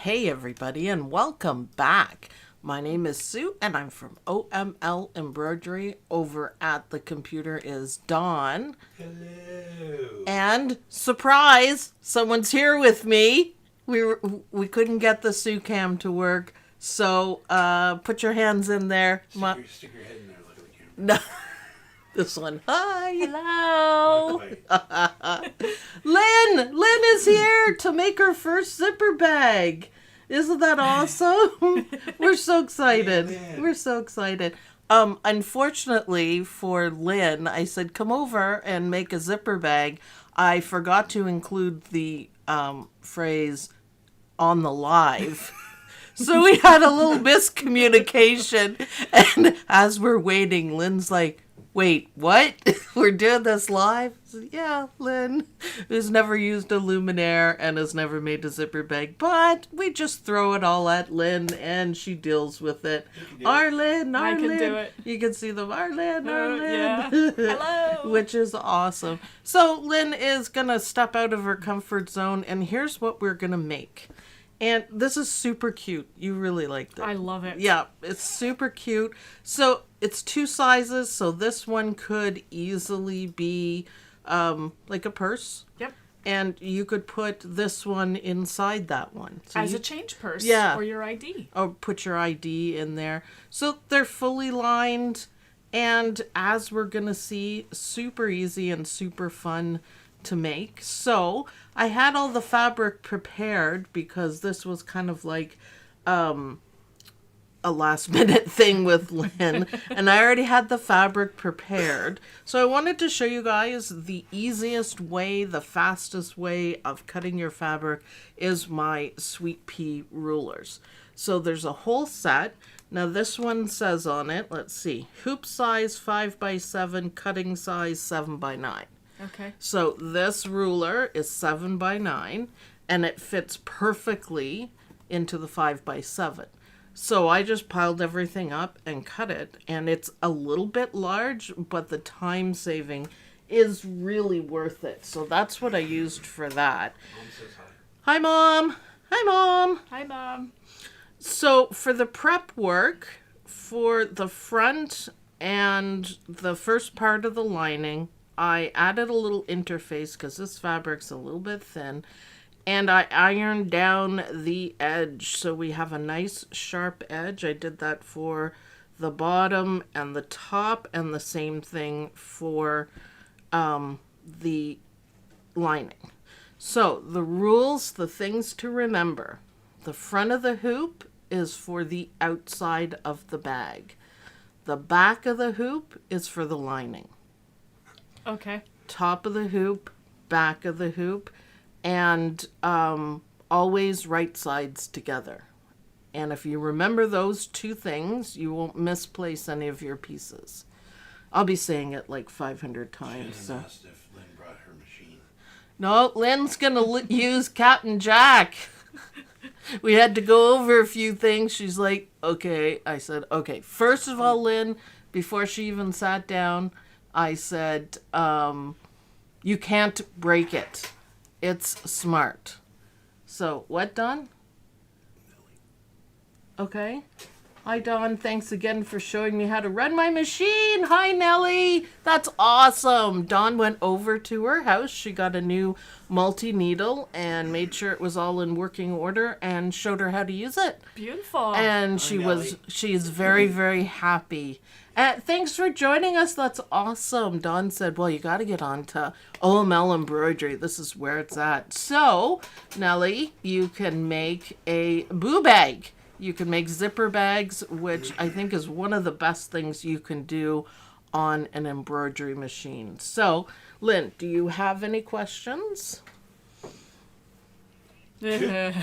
Hey everybody, and welcome back. My name is Sue and I'm from OML Embroidery. Over at the computer is Dawn. Hello. And surprise, someone's here with me. We couldn't get the Sue cam to work, so put your hands in there. Stick your head in there, look at the camera. No. This one. Hi. Hello. Lynn is here to make her first zipper bag. Isn't that awesome? We're so excited. Yeah. We're so excited. Unfortunately for Lynn, I said, come over and make a zipper bag. I forgot to include the phrase on the live. So we had a little miscommunication. And as we're waiting, Lynn's like, wait, what? We're doing this live? I said, yeah, Lynn, who's never used a luminaire and has never made a zipper bag, but we just throw it all at Lynn and she deals with it. Arlyn. I can do it. You can see them, Arlyn. Yeah. Hello. Which is awesome. So Lynn is going to step out of her comfort zone, and here's what we're going to make. And this is super cute. You really liked it. I love it. Yeah, it's super cute. So it's two sizes. So this one could easily be like a purse. Yep. And you could put this one inside that one. So As a change purse. Yeah. Or your ID. or put your ID in there. So they're fully lined. And as we're going to see, super easy and super fun to make. So I had all the fabric prepared because this was kind of like a last minute thing with Lynn, and I already had the fabric prepared. So I wanted to show you guys the easiest way, the fastest way of cutting your fabric is my sweet pea rulers. So there's a whole set. Now this one says on it, let's see, hoop size 5x7, cutting size 7x9. Okay. So this ruler is 7x9 and it fits perfectly into the 5x7. So I just piled everything up and cut it, and it's a little bit large, but the time saving is really worth it. So that's what I used for that. Mom says hi. Hi, Mom. Hi, Mom. Hi, Mom. So for the prep work, for the front and the first part of the lining, I added a little interface because this fabric's a little bit thin, and I ironed down the edge so we have a nice sharp edge. I did that for the bottom and the top, and the same thing for the lining. So the rules, the things to remember: the front of the hoop is for the outside of the bag. The back of the hoop is for the lining. Okay. Top of the hoop, back of the hoop, and always right sides together. And if you remember those two things, you won't misplace any of your pieces. I'll be saying it like 500 times. So. Asked if Lynn brought her machine. No, Lynn's going to use Captain Jack. We had to go over a few things. She's like, okay. I said, okay. First of all, Lynn, before she even sat down, I said, you can't break it. It's smart. So, what, Dawn? Okay. Hi, Dawn. Thanks again for showing me how to run my machine. Hi, Nellie. That's awesome. Dawn went over to her house. She got a new multi-needle and made sure it was all in working order and showed her how to use it. Beautiful. And she's very, very happy. Thanks for joining us. That's awesome. Dawn said, well, you got to get on to OML Embroidery. This is where it's at. So, Nellie, you can make a boo bag. You can make zipper bags, which I think is one of the best things you can do on an embroidery machine. So, Lynn, do you have any questions? Silent.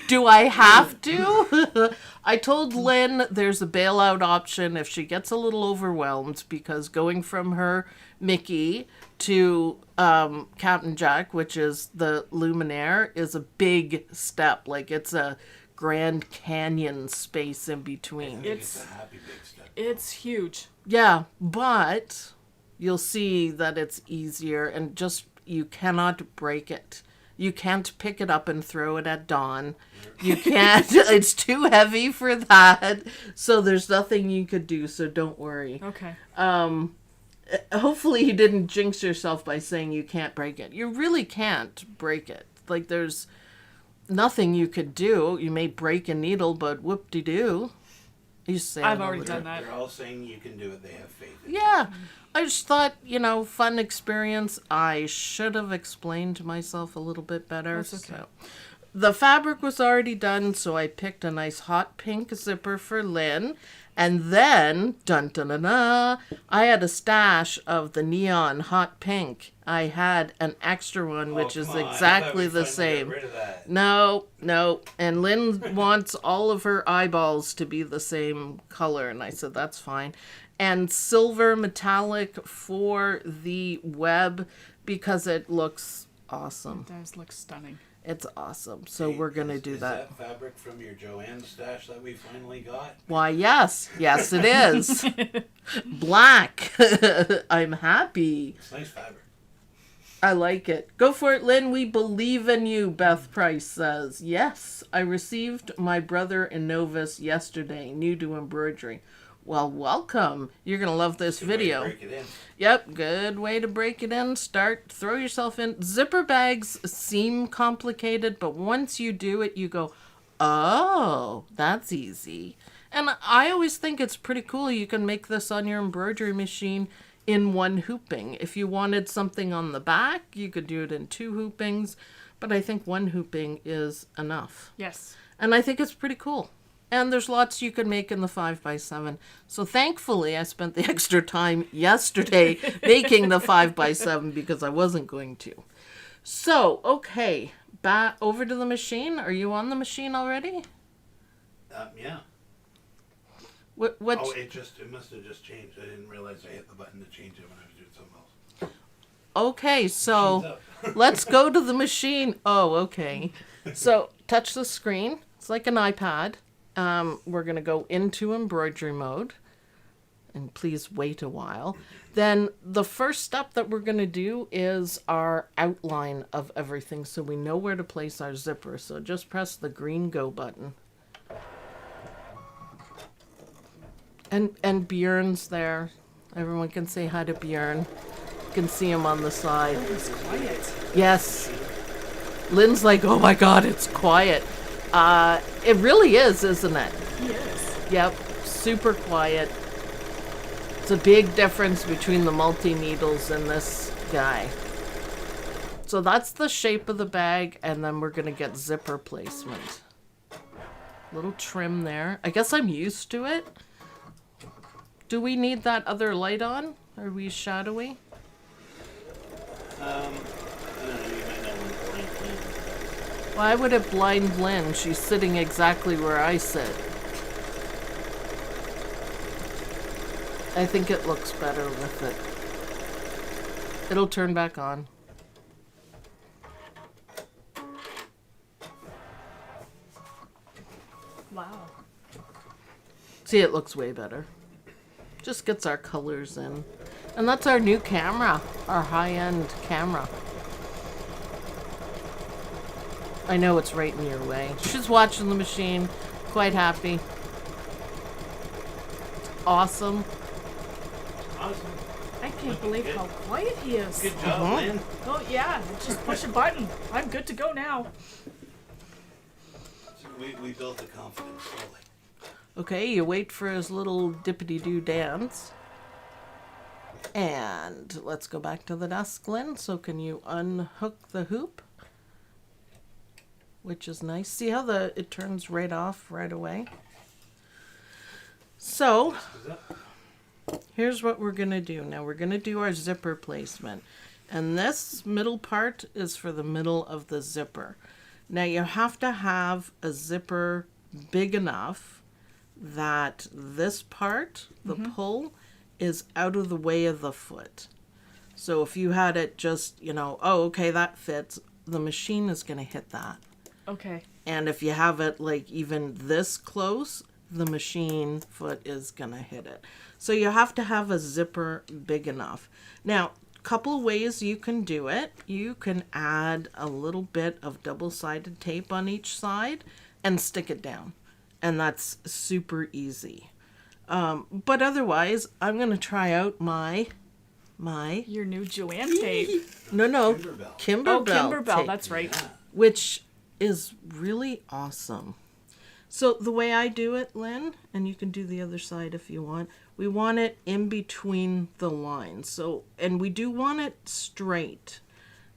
Do I have to? I told Lynn there's a bailout option if she gets a little overwhelmed, because going from her Mickey to Captain Jack, which is the luminaire, is a big step. Like, it's a Grand Canyon space in between. It's a happy big step. It's huge. Yeah, but you'll see that it's easier, and just you cannot break it. You can't pick it up and throw it at dawn. You can't. It's too heavy for that. So there's nothing you could do. So don't worry. Okay. Hopefully you didn't jinx yourself by saying you can't break it. You really can't break it. Like there's nothing you could do. You may break a needle, but whoop-de-doo. You say I've it all already the done time. that. They're all saying you can do it. They have faith in you. Yeah. I just thought, fun experience. I should have explained myself a little bit better. That's okay. So. The fabric was already done, so I picked a nice hot pink zipper for Lynn. And then, dun-dun-dun-dun, I had a stash of the neon hot pink. I had an extra one, which is Come on. exactly I thought we the finally got same. rid of that. No. And Lynn wants all of her eyeballs to be the same color. And I said, that's fine. And silver metallic for the web because it looks awesome. It does look stunning. It's awesome. So we're going to do Is that. that fabric from your Joanne stash that we finally got? Why, yes. Yes, it is. Black. I'm happy. It's nice fabric. I like it. Go for it, Lynn. We believe in you, Beth Price says. Yes, I received my brother in Novus yesterday, new to embroidery. Well, welcome. You're going to love this Good way to video. break it in. Yep, good way to break it in. Throw yourself in. Zipper bags seem complicated, but once you do it, you go, oh, that's easy. And I always think it's pretty cool. You can make this on your embroidery machine in one hooping. If you wanted something on the back, you could do it in 2 hoopings, but I think 1 hooping is enough. Yes. And I think it's pretty cool. And there's lots you can make in the 5x7. So thankfully, I spent the extra time yesterday making the 5x7 because I wasn't going to. So, okay, back over to the machine. Are you on the machine already? Yeah. What? Oh, it must have just changed. I didn't realize I hit the button to change it when I was doing something else. Okay, so Machine's up. let's go to the machine. Oh, okay. So touch the screen. It's like an iPad. We're going to go into embroidery mode. And please wait a while. Then the first step that we're going to do is our outline of everything so we know where to place our zipper. So just press the green go button. And Bjorn's there. Everyone can say hi to Bjorn. You can see him on the side. It's quiet. Yes. Lynn's like, oh my God, it's quiet. It really is, isn't it? He is. Yep, super quiet. It's a big difference between the multi-needles and this guy. So that's the shape of the bag, and then we're going to get zipper placement. Little trim there. I guess I'm used to it. Do we need that other light on? Are we shadowy? I don't know, you might not want to blind Lynn. Why would it blind Lynn? She's sitting exactly where I sit. I think it looks better with it. It'll turn back on. Wow. See, it looks way better. Just gets our colors in. And that's our new camera, our high-end camera. I know it's right in your way. She's watching the machine, quite happy. Awesome. Awesome. I can't believe how quiet he is. Good job, Lynn. Oh, yeah. Just push a button. I'm good to go now. So we built the confidence slowly. Okay, you wait for his little dippity-doo dance. And let's go back to the desk, Lynn. So can you unhook the hoop? Which is nice. See how it turns right off right away? So, here's what we're going to do. Now we're going to do our zipper placement. And this middle part is for the middle of the zipper. Now you have to have a zipper big enough that this part, the pull, is out of the way of the foot. So if you had it just, oh, okay, that fits, the machine is going to hit that. Okay. And if you have it like even this close, the machine foot is going to hit it. So you have to have a zipper big enough. Now, couple ways you can do it. You can add a little bit of double-sided tape on each side and stick it down. And that's super easy. But otherwise, I'm going to try out my Your new Joanne tape. No, Kimberbell. Oh, Kimberbell Kimberbell, tape, that's right. which is really awesome. So the way I do it, Lynn, and you can do the other side if you want, we want it in between the lines. So, and we do want it straight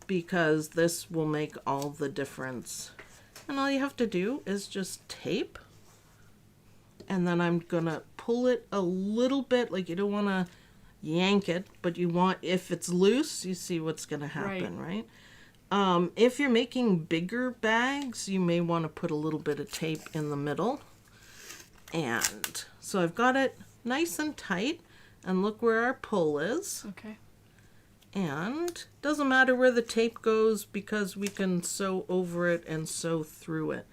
because this will make all the difference. And all you have to do is just tape. And then I'm gonna pull it a little bit, like you don't wanna yank it, but you want, if it's loose, you see what's gonna happen, right? If you're making bigger bags, you may want to put a little bit of tape in the middle. And so I've got it nice and tight, and look where our pull is. Okay. And doesn't matter where the tape goes because we can sew over it and sew through it.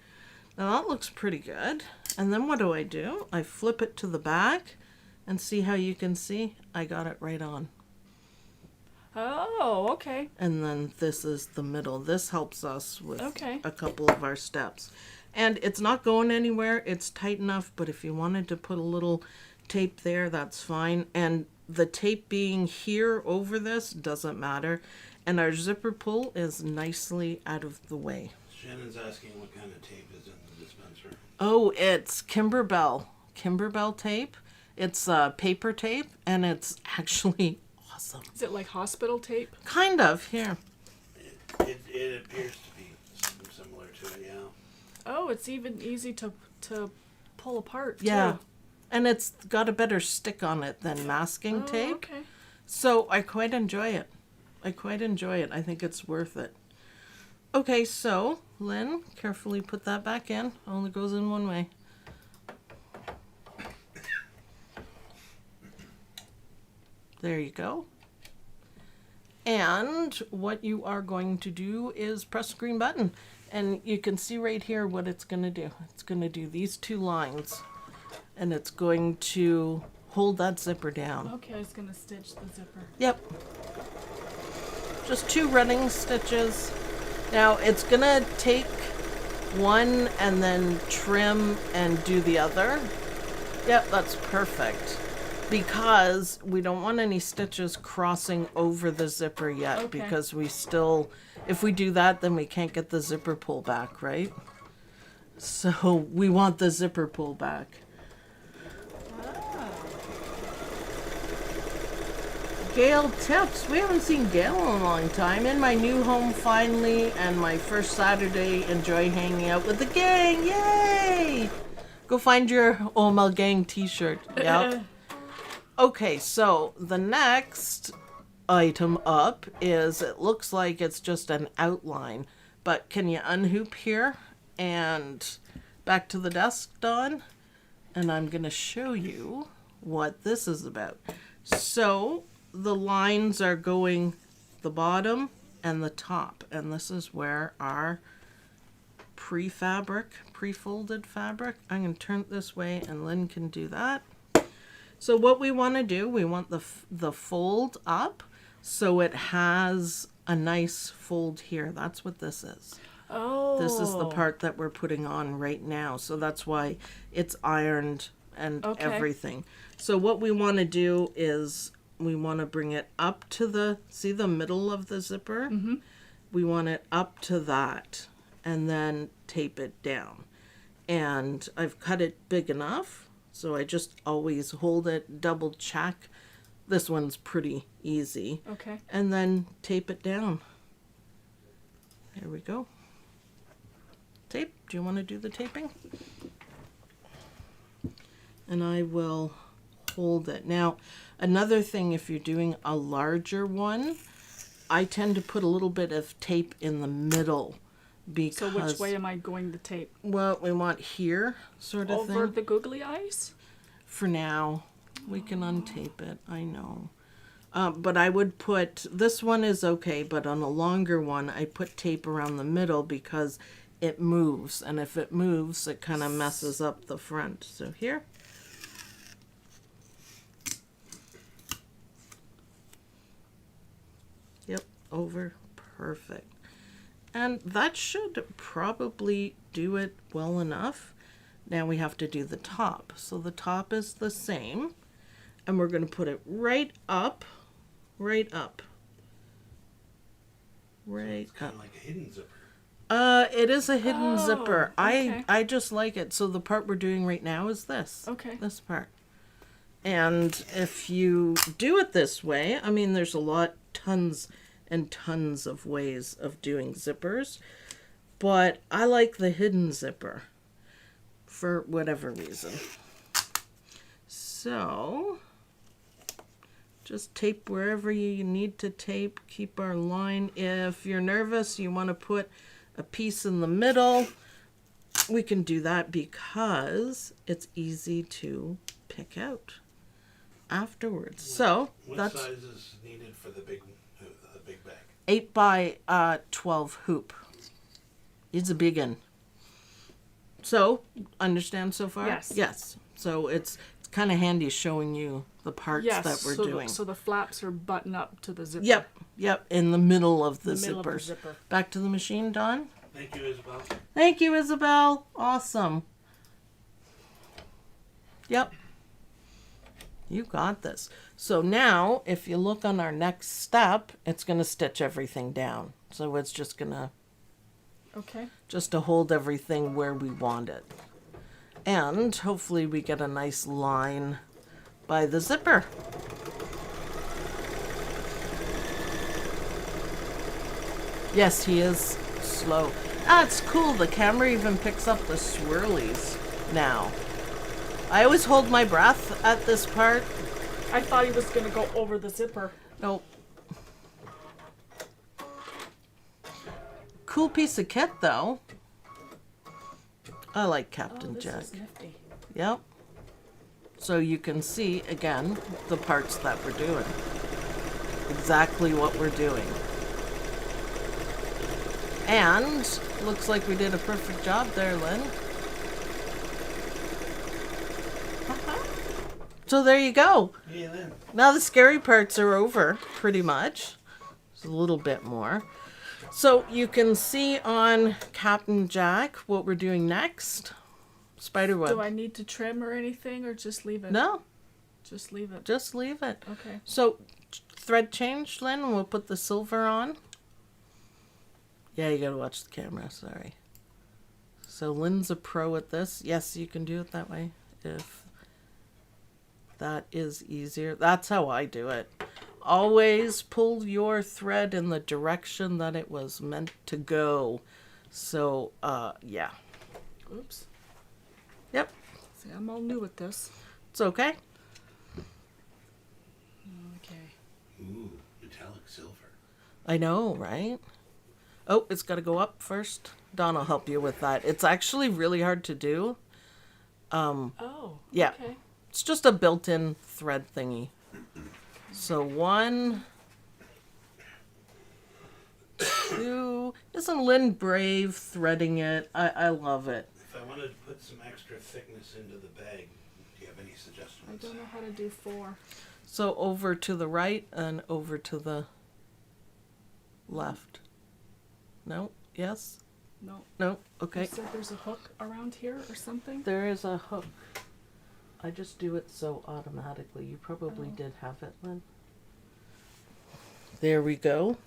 Now that looks pretty good. And then what do? I flip it to the back, and see how you can see? I got it right on. Oh, okay. And then this is the middle. This helps us with Okay. a couple of our steps. And it's not going anywhere. It's tight enough, but if you wanted to put a little tape there, that's fine. And the tape being here over this doesn't matter. And our zipper pull is nicely out of the way. Shannon's asking what kind of tape is in the dispenser. Oh, it's Kimberbell. Kimberbell tape. It's paper tape, and it's actually awesome. Is it like hospital tape? Kind of, here. It appears to be similar to it, yeah. Oh, it's even easy to pull apart, Yeah. too. And it's got a better stick on it than masking Oh, tape. okay. So I quite enjoy it. I think it's worth it. Okay, so, Lynn, carefully put that back in. Only goes in one way. There you go. And what you are going to do is press the green button. And you can see right here what it's going to do. It's going to do these two lines. And it's going to hold that zipper down. Okay, I was going to stitch the zipper. Yep. Just 2 running stitches. Now it's going to take one and then trim and do the other. Yep, that's perfect. Because we don't want any stitches crossing over the zipper yet, Okay. because we still, if we do that, then we can't get the zipper pull back, right? So we want the zipper pull back. Gail tips. We haven't seen Gail in a long time. In my new home finally, and my first Saturday, enjoy hanging out with the gang. Yay! Go find your OML gang t-shirt. Yep. Okay, so the next item up is, it looks like it's just an outline, but can you unhoop here and back to the desk, Dawn? And I'm going to show you what this is about. So the lines are going the bottom and the top, and this is where our pre-folded fabric. I'm going to turn it this way and Lynn can do that. So what we want to do, we want the fold up so it has a nice fold here. That's what this is. Oh. This is the part that we're putting on right now. So that's why it's ironed and Okay. everything. So what we want to do is we want to bring it up to the, see the middle of the zipper? Mm-hmm. We want it up to that and then tape it down. And I've cut it big enough. So I just always hold it, double check. This one's pretty easy. Okay. And then tape it down. There we go. Tape. Do you want to do the taping? And I will hold it. Now, another thing, if you're doing a larger one, I tend to put a little bit of tape in the middle. Because, So which way am I going to tape? well, we want here sort of Over thing. the googly eyes? For now, we can untape it. I know. But I would put, this one is okay, but on a longer one, I put tape around the middle because it moves. And if it moves, it kind of messes up the front. So here. over. Perfect. And that should probably do it well enough. Now we have to do the top. So the top is the same. And we're going to put it right up. Right up. Right It's kind up. of like a hidden zipper. It is a hidden zipper. okay. I just like it. So the part we're doing right now is this. Okay. This part. And if you do it this way, I mean, there's tons and tons of ways of doing zippers, but I like the hidden zipper for whatever reason. So just tape wherever you need to tape. Keep our line. If you're nervous, you want to put a piece in the middle, we can do that because it's easy to pick out afterwards. So What that's size is needed for the big bag? 8 by 12 hoop. It's a big one. So, understand so far? Yes. Yes. So it's kind of handy showing you the parts Yes. that we're so doing. so the flaps are button up to the zipper. Yep, in the middle of the In the middle of the zippers. zipper. Back to the machine, Don. Thank you, Isabel. Thank you, Isabel. Awesome. Yep. You got this. So now, if you look on our next step, it's going to stitch everything down. So it's just going to, Okay. just to hold everything where we want it. And hopefully we get a nice line by the zipper. Yes, he is slow. Ah, it's cool. The camera even picks up the swirlies now. I always hold my breath at this part. I thought he was gonna go over the zipper. Nope. Cool piece of kit, though. I like Captain this Jack. is nifty. Yep. So you can see, again, the parts that we're doing. Exactly what we're doing. And looks like we did a perfect job there, Lynn. So there you go. Hey, Lynn. Now the scary parts are over, pretty much. There's a little bit more. So you can see on Captain Jack what we're doing next. Spiderweb. Do I need to trim or anything, or just leave it? No, Just leave it. just leave it. Okay. So thread change, Lynn, and we'll put the silver on. Yeah, you gotta watch the camera, sorry. So Lynn's a pro at this. Yes, you can do it that way if that is easier. That's how I do it. Always pull your thread in the direction that it was meant to go. So, yeah. Oops. Yep, See, I'm all new at this. it's okay. Okay. Ooh, metallic silver. I know, right? Oh, it's got to go up first. Don will help you with that. It's actually really hard to do. Oh. Yeah. Okay. It's just a built-in thread thingy. So 1, 2. Isn't Lynn brave threading it? I love it. If I wanted to put some extra thickness into the bag, do you have any suggestions? I don't know how to do 4. So over to the right and over to the left. No? Yes? No. No? Okay. You said there's a hook around here or something? There is a hook. I just do it so automatically. You probably did have it, Lynn. There we go.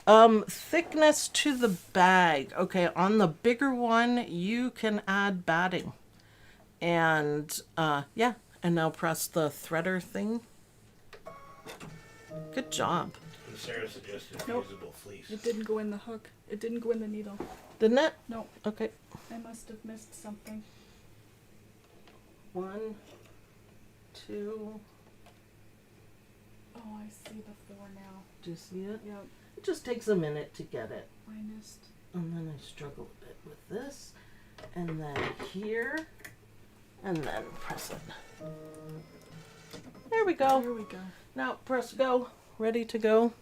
Thickness to the bag. Okay, on the bigger one, you can add batting. And, yeah. And now press the threader thing. Good job. And Sarah suggested Nope. fusible fleece. It didn't go in the hook. It didn't go in the needle. Didn't it? No, Okay. I must have missed something. 1, 2. Oh, I see the 4 now. Do you see it? Yep, It just takes a minute to get it. I missed. And then I struggle a bit with this. And then here. And then press it. There we go. Here we go. Now press go. Ready to go.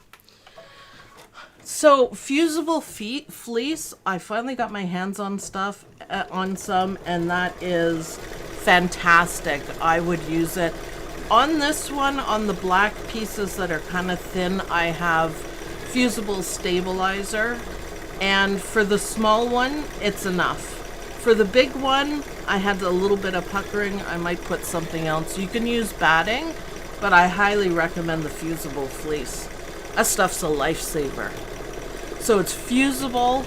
So fusible fleece. I finally got my hands on stuff, on some, and that is fantastic. I would use it. On this one, on the black pieces that are kind of thin, I have fusible stabilizer. And for the small one, it's enough. For the big one, I had a little bit of puckering. I might put something else. You can use batting, but I highly recommend the fusible fleece. That stuff's a lifesaver. So it's fusible,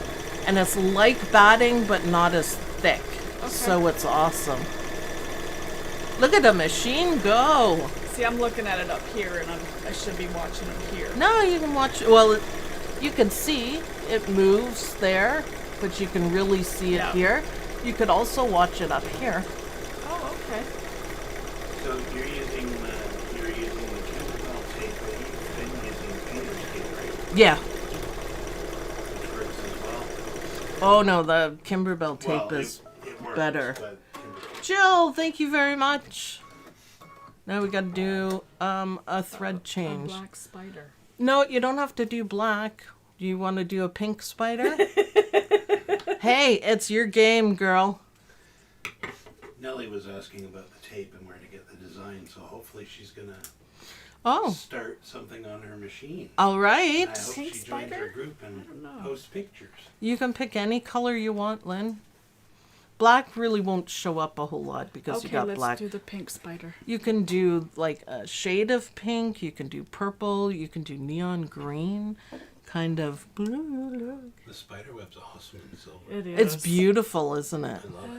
and it's like batting, but not as thick. Okay. So it's awesome. Look at the machine go. See, I'm looking at it up here, and I should be watching it here. No, you can watch. Well, you can see it moves there, but you can really see it here. You could also watch it up here. Oh, okay. So you're using the Kimberbell tape, but you've been using painter's tape, right? Yeah. Which works as well. Oh no, the Kimberbell tape is it works, better. but Kimberbell- Jill, thank you very much. Now we gotta do a thread change. A black spider. No, you don't have to do black. Do you want to do a pink spider? Hey, it's your game, girl. Nellie was asking about the tape and where to get the design, so hopefully she's gonna Oh, start something on her machine. all right. And I hope Pink she joins spider? our group and don't know. posts pictures. You can pick any color you want, Lynn. Black really won't show up a whole lot because you Okay, got let's black. do the pink spider. You can do like a shade of pink, you can do purple, you can do neon green, kind of blue. The spider web's awesome in silver. It is. It's beautiful, isn't it? I love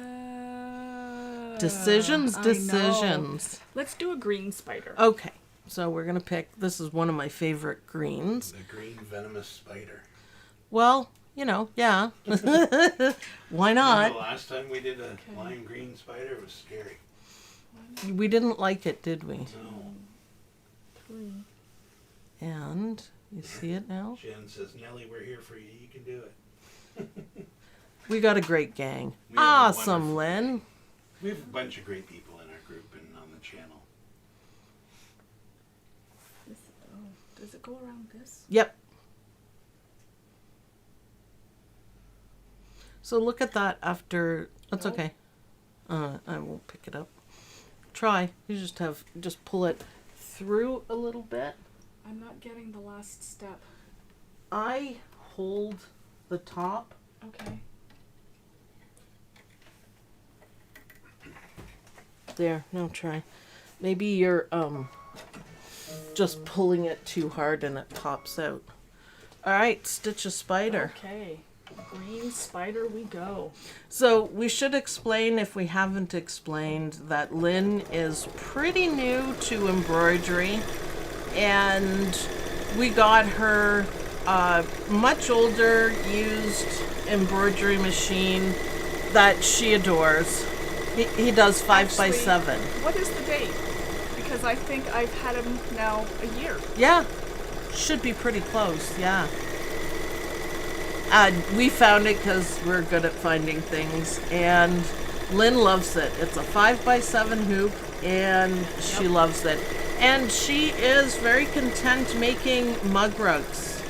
it. Decisions, I know. decisions. Let's do a green spider. Okay, so we're going to pick, this is one of my favorite greens. The green venomous spider. Well, you know, yeah. Why Remember not? the last time we did a lime green spider? It was scary. We didn't like it, did we? No. And you see it now? Jen says, Nellie, we're here for you. You can do it. We got a great gang. We have a Awesome, wonderful Lynn. We have a bunch of great people in our group and on the channel. Does it go around this? Yep. So look at that after. That's Nope. okay. I won't pick it up. Try. You just pull it through a little bit. I'm not getting the last step. I hold the top. Okay. There. Now try. Maybe you're just pulling it too hard and it pops out. All right, stitch a spider. Okay. Green spider we go. So we should explain, if we haven't explained, that Lynn is pretty new to embroidery, and we got her a much older used embroidery machine that she adores. He does 5x7. What is the date? Because I think I've had him now a year. Yeah, should be pretty close, yeah. We found it because we're good at finding things, and Lynn loves it. It's a 5x7 hoop, and she loves it. And she is very content making mug rugs.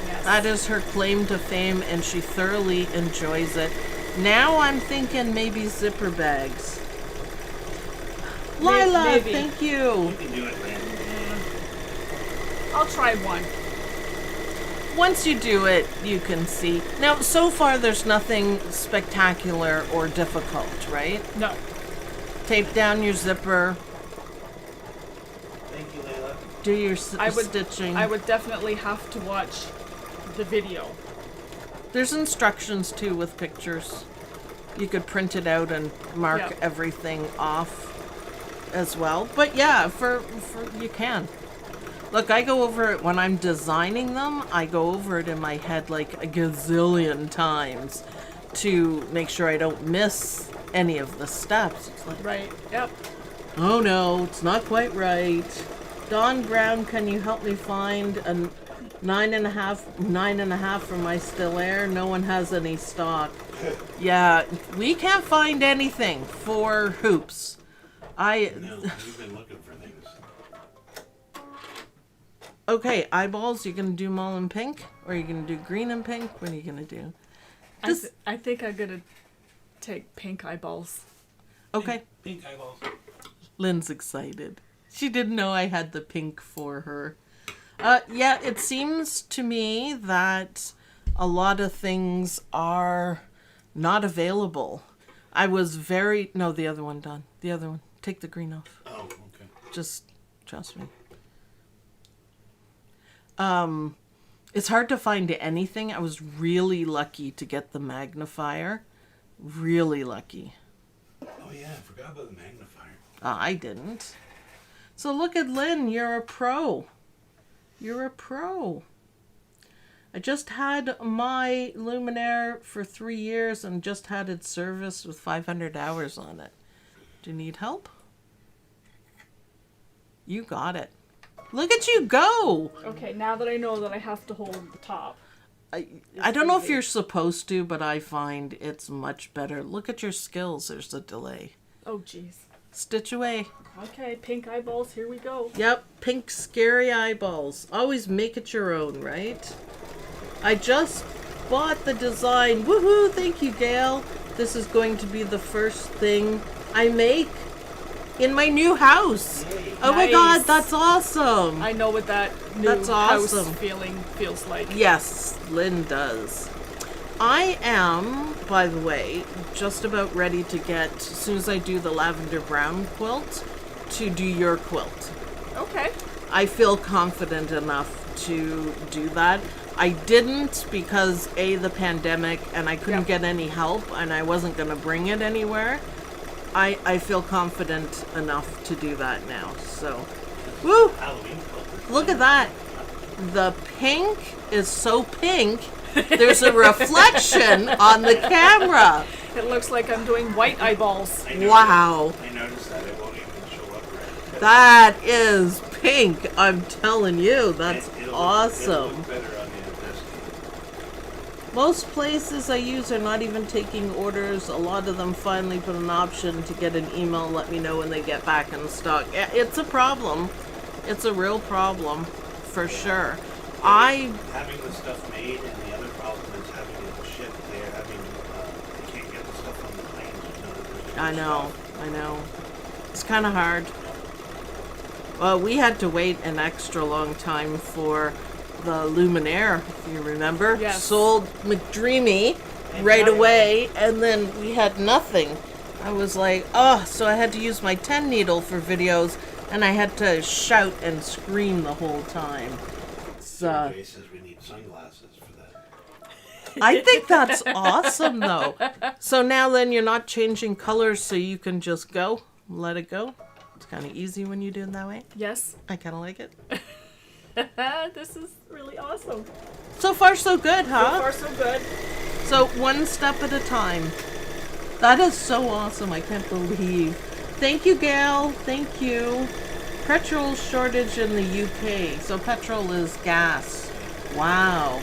Yes. That is her claim to fame, and she thoroughly enjoys it. Now I'm thinking maybe zipper bags. Lila, maybe. thank you. You can do it, Lynn. I'll try one. Once you do it, you can see. Now, so far, there's nothing spectacular or difficult, right? No. Tape down your zipper, Thank you, Layla. do your stitching. I would definitely have to watch the video. There's instructions, too, with pictures. You could print it out and mark Yeah. everything off as well. But yeah, for you can. Look, I go over it when I'm designing them. I go over it in my head like a gazillion times to make sure I don't miss any of the steps. It's like, Right. Yep. oh no, it's not quite right. Don Brown, can you help me find a 9.5 for my still air? No one has any stock. Yeah, we can't find anything for hoops. No, we've been looking for things. Okay, eyeballs, you gonna do them all in pink? Or are you gonna do green and pink? What are you gonna do? I think I'm gonna take pink eyeballs. Okay, Pink eyeballs. Lynn's excited. She didn't know I had the pink for her. Yeah, it seems to me that a lot of things are not available. I was very... No, the other one, Don. The other one. Take the green off. Oh, okay. Just trust me. It's hard to find anything. I was really lucky to get the magnifier. Really lucky. Oh yeah, I forgot about the magnifier. I didn't. So look at Lynn. You're a pro. You're a pro. I just had my Luminaire for 3 years and just had it serviced with 500 hours on it. Do you need help? You got it. Look at you go! Okay, now that I know that I have to hold the top. I don't know if you're supposed to, but I find it's much better. Look at your skills. There's a delay. Oh, jeez. Stitch away. Okay, pink eyeballs, here we go. Yep, pink scary eyeballs. Always make it your own, right? I just bought the design. Woohoo! Thank you, Gail. This is going to be the first thing I make in my new house. Oh my god, that's awesome. I know what that new That's awesome. house feeling feels like. Yes, Lynn does. I am, by the way, just about ready to get, as soon as I do the lavender brown quilt, to do your quilt. Okay. I feel confident enough to do that. I didn't because the pandemic, and I couldn't get any help, and I wasn't going to bring it anywhere. I feel confident enough to do that now. So, woo! Halloween quilt. Look at that. The pink is so pink. There's a reflection on the camera. It looks like I'm doing white eyeballs. Wow. I noticed that it won't even show up right. That is pink. I'm telling you, that's It'll awesome. look better on the desk. Most places I use are not even taking orders. A lot of them finally put an option to get an email, let me know when they get back in stock. It's a problem. It's a real problem, for sure. Having the stuff made, and the other problem is having it shipped. They can't get the stuff on the planes. I know. It's kind of hard. Well, we had to wait an extra long time for the Luminaire, if you remember. Yes. Sold McDreamy right away, and then we had nothing. I was like, oh, so I had to use my 10 needle for videos, and I had to shout and scream the whole time. Jay says we need sunglasses for that. I think that's awesome, though. So now then you're not changing colors, so you can just go, let it go. It's kind of easy when you do it that way. Yes. I kind of like it. This is really awesome. So far, so good, So huh? far, so good. So one step at a time. That is so awesome. I can't believe. Thank you, Gail. Thank you. Petrol shortage in the UK. So petrol is gas. Wow.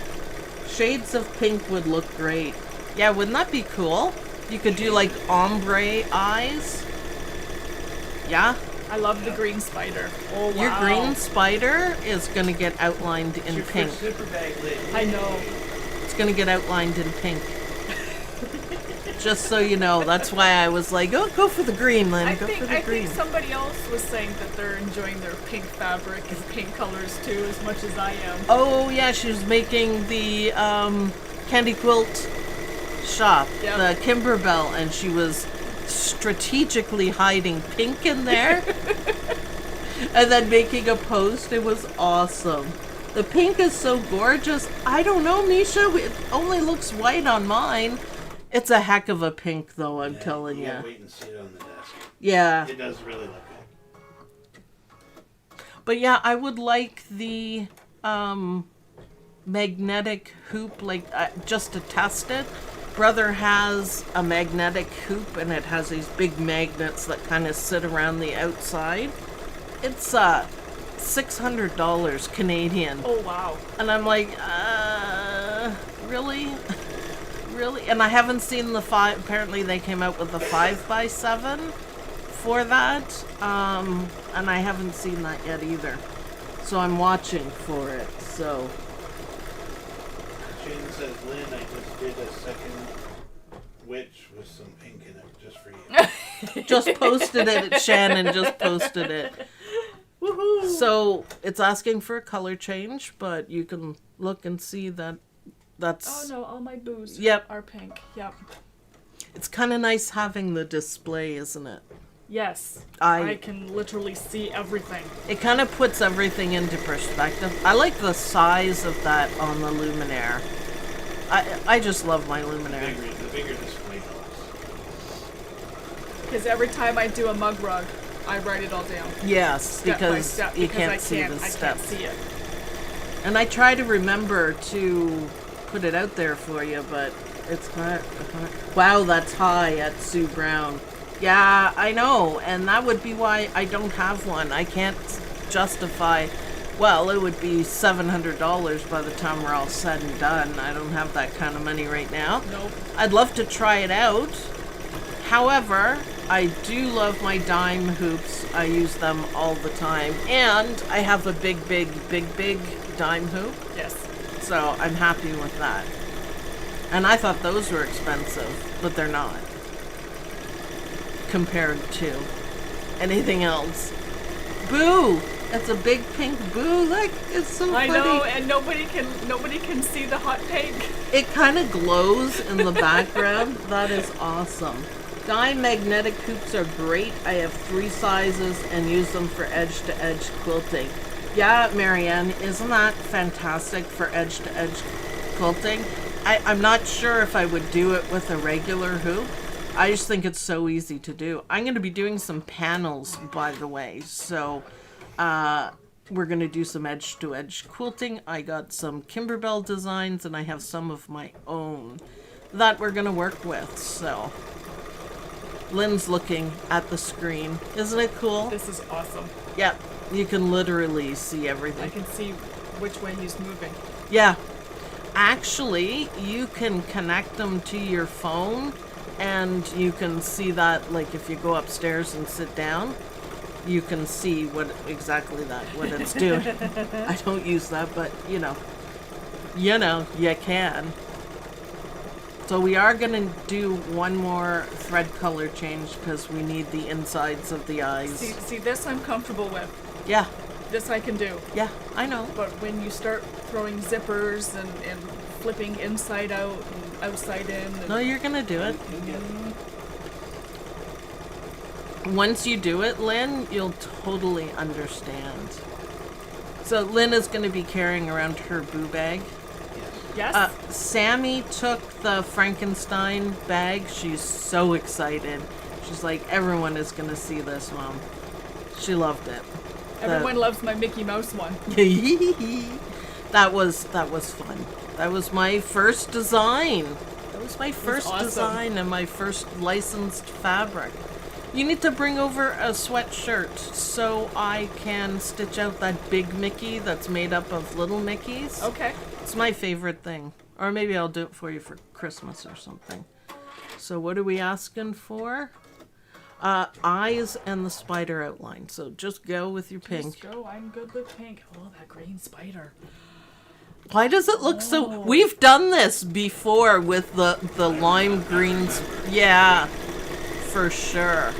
Shades of pink would look great. Yeah, wouldn't that be cool? You could do like ombre eyes. Yeah. I love the green spider. Oh, wow. Your green spider is going to get outlined in Your pink. first zipper bag lid. I know. It's going to get outlined in pink. Just so you know, that's why I was like, oh, go for the green, Lynn. I Go for the think green. somebody else was saying that they're enjoying their pink fabric and pink colors too, as much as I am. Oh, yeah, she was making the candy quilt shop, Yep. the Kimberbell, and she was strategically hiding pink in there and then making a post. It was awesome. The pink is so gorgeous. I don't know, Misha. It only looks white on mine. It's a heck of a pink, though, I'm telling you. Wait and see it on the desk. Yeah. It does really look good. But yeah, I would like the magnetic hoop, like just to test it. Brother has a magnetic hoop, and it has these big magnets that kind of sit around the outside. It's $600 Canadian. Oh, wow. And I'm like, really? Really? And I haven't seen the 5. Apparently they came out with the 5x7 for that. And I haven't seen that yet either. So I'm watching for it. So Shane says, Lynn, I just did a second witch with some pink in it just for you. just posted it. Shannon just posted it. Woohoo! So it's asking for a color change, but you can look and see that that's... Oh no, all my boos Yep. are pink. Yep. It's kind of nice having the display, isn't it? Yes. I- I can literally see everything. It kind of puts everything into perspective. I like the size of that on the luminaire. I just love my luminaire. The bigger display helps. Because every time I do a mug rug, I write it all down. Yes, Step by because step, you because can't I see the I can't steps. see it. And I try to remember to put it out there for you, but it's not. Wow, that's high at Sue Brown. Yeah, I know, and that would be why I don't have one. I can't justify. Well, it would be $700 by the time we're all said and done. I don't have that kind of money right now. Nope. I'd love to try it out. However, I do love my dime hoops. I use them all the time. And I have a big dime hoop. Yes. So I'm happy with that. And I thought those were expensive, but they're not. Compared to anything else. Boo! That's a big pink boo. Look, it's so funny. I know, and nobody can see the hot pink. It kind of glows in the background. That is awesome. Dime magnetic hoops are great. I have 3 sizes and use them for edge-to-edge quilting. Yeah, Marianne, isn't that fantastic for edge-to-edge quilting? I'm not sure if I would do it with a regular hoop. I just think it's so easy to do. I'm going to be doing some panels, by the way. So we're going to do some edge-to-edge quilting. I got some Kimberbell designs, and I have some of my own that we're going to work with. So Lynn's looking at the screen. Isn't it cool? This is awesome. Yeah, you can literally see everything. I can see which way he's moving. Yeah. Actually, you can connect them to your phone, and you can see that, like, if you go upstairs and sit down, you can see what it's doing. I don't use that, but, you can. So we are going to do one more thread color change because we need the insides of the eyes. See, this I'm comfortable with. Yeah, This I can do. yeah, I know. But when you start throwing zippers and flipping inside out and outside in, and No, you're going to do it. You get Once you do it, Lynn, you'll totally understand. So Lynn is going to be carrying around her boo bag. yes, Sammy took the Frankenstein bag. She's so excited. She's like, everyone is going to see this, Mom. She loved it. everyone loves my Mickey Mouse one. That was fun. That was my first design. That was my first awesome. design and my first licensed fabric. You need to bring over a sweatshirt so I can stitch out that big Mickey that's made up of little Mickeys. Okay. It's my favorite thing. Or maybe I'll do it for you for Christmas or something. So what are we asking for? Eyes and the spider outline. So just go with your pink. Just go. I'm good with pink. Oh, that green spider. Why does it look so... We've done this before with the lime greens. Yeah, for sure.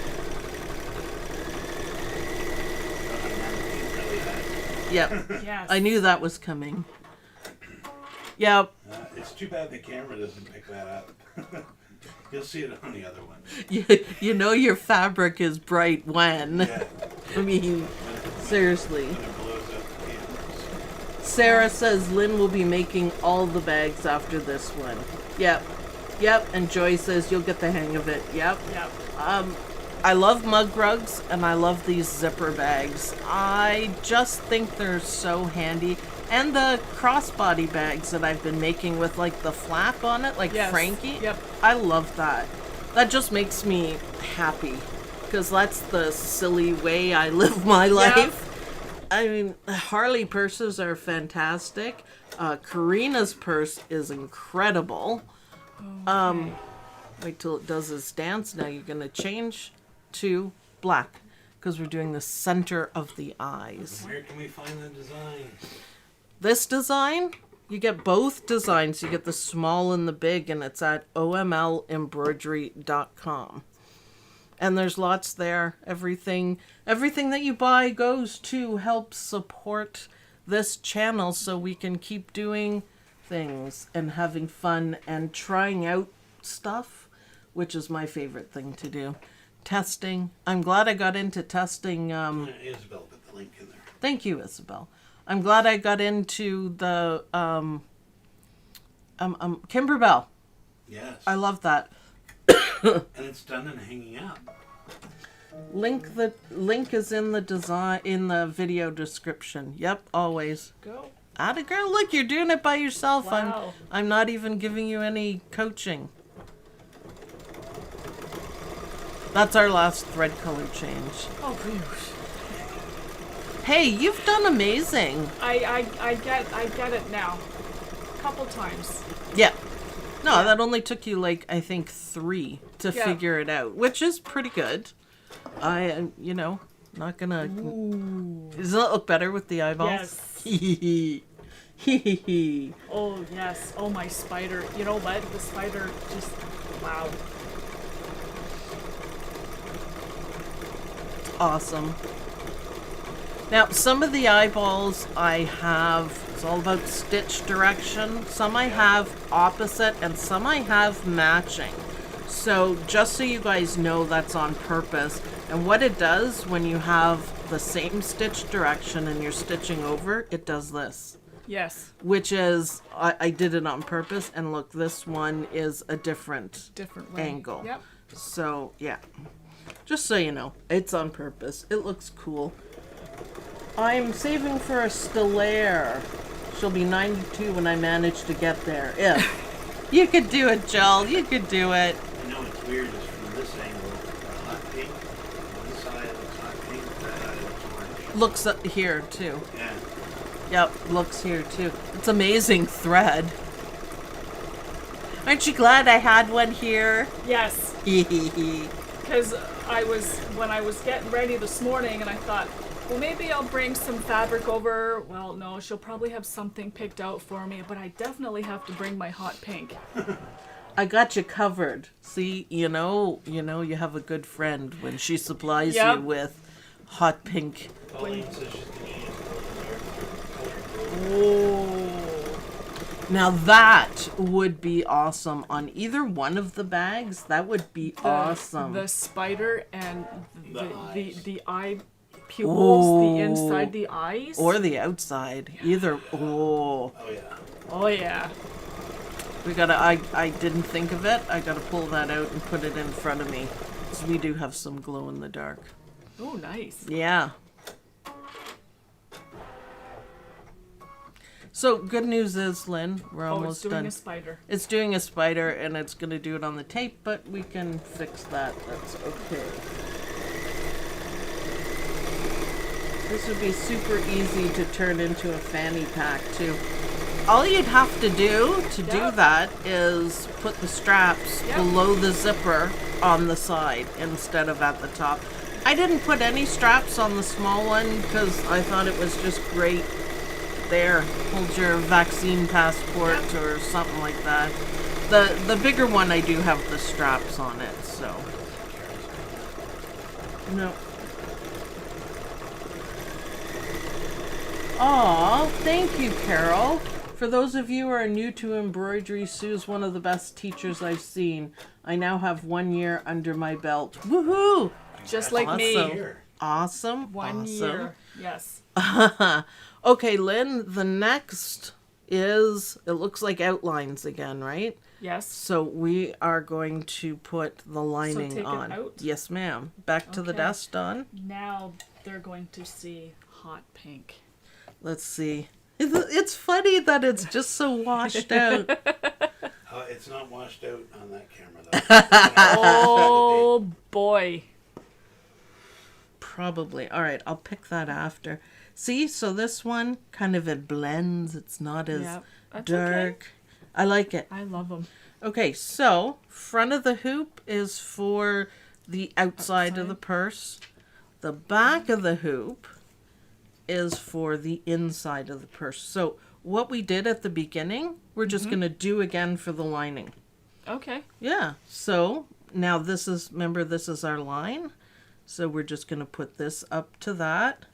Yep. Yes. I knew that was coming. Yep. it's too bad the camera doesn't pick that up. You'll see it on the other one. You know your fabric is bright when. Yeah. I mean, seriously. When it blows up the cameras. Sarah says Lynn will be making all the bags after this one. Yep. Yep. And Joy says you'll get the hang of it. Yep. Yep. I love mug rugs and I love these zipper bags. I just think they're so handy. And the crossbody bags that I've been making with like the flap on it, like Yes. Frankie. Yep. I love that. That just makes me happy because that's the silly way I live my life. I mean, Harley purses are fantastic. Karina's purse is incredible. Okay. Wait till it does its dance. Now you're going to change to black because we're doing the center of the eyes. Where can we find the design? This design, you get both designs. You get the small and the big, and it's at omlembroidery.com. And there's lots there. Everything that you buy goes to help support this channel so we can keep doing things and having fun and trying out stuff, which is my favorite thing to do. Testing. I'm glad I got into testing. Isabel put the link in there. Thank you, Isabel. I'm glad I got into the Kimberbell. Yes. I love that. And it's done and hanging out. The link is in the video description. Yep, always. Go. Atta girl, look, you're doing it by yourself. Wow. I'm not even giving you any coaching. That's our last thread color change. Oh, phew. Hey, you've done amazing. I get it now. Couple times. Yeah. No, that only took you like, I think 3 to Yeah. figure it out, which is pretty good. Not gonna... Ooh. Does it look better with the eyeballs? Yes. Hee. Oh, yes. Oh, my spider. You know what? The spider just... Wow. Awesome. Now, some of the eyeballs I have, it's all about stitch direction. Some I have opposite and some I have matching. So just so you guys know, that's on purpose. And what it does when you have the same stitch direction and you're stitching over, it does this. Yes. Which is, I did it on purpose. And look, this one is a different Different way. angle. Yep. So, yeah. Just so you know, it's on purpose. It looks cool. I'm saving for a Stellaire. She'll be 92 when I manage to get there. If you could do it, Jill. You could do it. You know what's weird is from this angle, the hot pink, one side looks hot pink, that side looks orange. Looks up here, too. Yeah. Yep, looks here, too. It's amazing thread. Aren't you glad I had one here? Yes. Hee. Because when I was getting ready this morning, and I thought, well, maybe I'll bring some fabric over. Well, no, she'll probably have something picked out for me, but I definitely have to bring my hot pink. I got you covered. See, you have a good friend when she supplies Yep. you with hot pink. Pauline says she's going to use Oh. Now that would be awesome on either one of the bags. That would be awesome. The spider and eyes. the eye pupils, Oh. the inside the eyes. Or the outside. Either. Oh. Oh, yeah. Oh, yeah. We gotta. I didn't think of it. I gotta pull that out and put it in front of me. Because we do have some glow in the dark. Oh, nice. Yeah. So, good news is, Lynn, we're Oh, almost it's doing done. a spider. It's doing a spider, and it's going to do it on the tape, but we can fix that. That's okay. This would be super easy to turn into a fanny pack, too. All you'd have to do to do Yep. that is put the straps Yep. below the zipper on the side instead of at the top. I didn't put any straps on the small one because I thought it was just great. There, hold your vaccine passport Yep. or something like that. The bigger one, I do have the straps on it, so. No. Aw, thank you, Carol. For those of you who are new to embroidery, Sue's one of the best teachers I've seen. I now have 1 year under my belt. Woohoo! Just like Awesome. me. Awesome. 1 year. Yes. Okay, Lynn, the next is, it looks like outlines again, right? Yes. So we are going to put the lining take it on. out? Yes, ma'am. Back to the Okay. desk, Dawn. Now they're going to see hot pink. Let's see. It's funny that it's just so washed out. It's not washed out on that camera, though. Oh, boy. Probably. All right, I'll pick that after. See, so this one kind of it blends. It's not as Yep, that's dark. okay. I like it. I love them. Okay, so front of the hoop is for the outside of the purse. The back of the hoop is for the inside of the purse. So what we did at the beginning, we're just going to do again for the lining. Okay. Yeah, so Now this is, remember, this is our line. So we're just going to put this up to that